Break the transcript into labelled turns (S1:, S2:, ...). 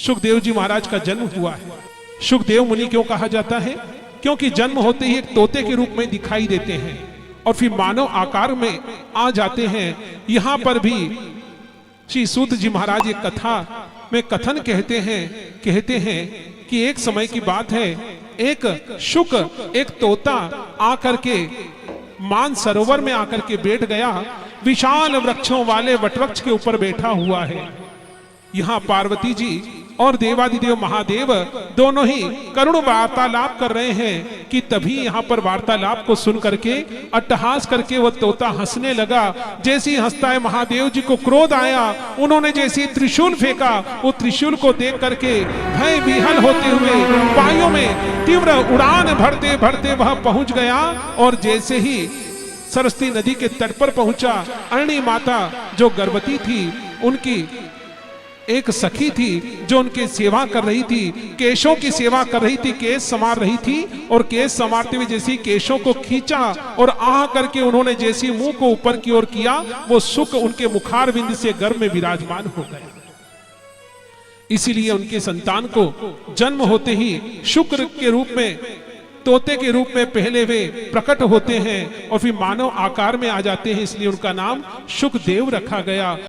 S1: सुखदेव जी महाराज का जन्म हुआ है। सुखदेव मुनि क्यों कहा जाता है? क्योंकि जन्म होते ही एक तोते के रूप में दिखाई देते हैं और फिर मानव आकार में आ जाते हैं। यहां पर भी श्री सूत जी महाराज एक कथा में कथन कहते हैं कि एक समय की बात है, एक शुक एक तोता आकर के मान सरोवर में आकर के बैठ गया। विशाल वृक्षों वाले वटवृक्ष के ऊपर बैठा हुआ है। यहां पार्वती जी और देवादिदेव महादेव दोनों ही करुण वार्तालाप कर रहे हैं कि तभी यहां पर वार्तालाप को सुन करके अट्टहास करके वह तोता हंसने लगा। जैसे ही हंसता है महादेव जी को क्रोध आया, उन्होंने जैसे त्रिशूल फेंका, वो त्रिशूल को देख करके भय विहल होते हुए वायु में तीव्र उड़ान भरते भरते वह पहुंच गया और जैसे ही सरस्वती नदी के तट पर पहुंचा, अरणी माता जो गर्भवती थी, उनकी एक सखी थी जो उनकी सेवा कर रही थी, केशों की सेवा कर रही थी, केश संवार रही थी और केश संवारते हुए जैसे केशों को खींचा और आह करके उन्होंने जैसे मुंह को ऊपर की ओर किया, वो सुख उनके मुखारविंद से गर्भ में विराजमान हो गए। इसीलिए उनके संतान को जन्म होते ही शुक्र के रूप में, तोते के रूप में पहले वे प्रकट होते हैं और फिर मानव आकार में आ जाते हैं। इसलिए उनका नाम शुकदेव रखा गया।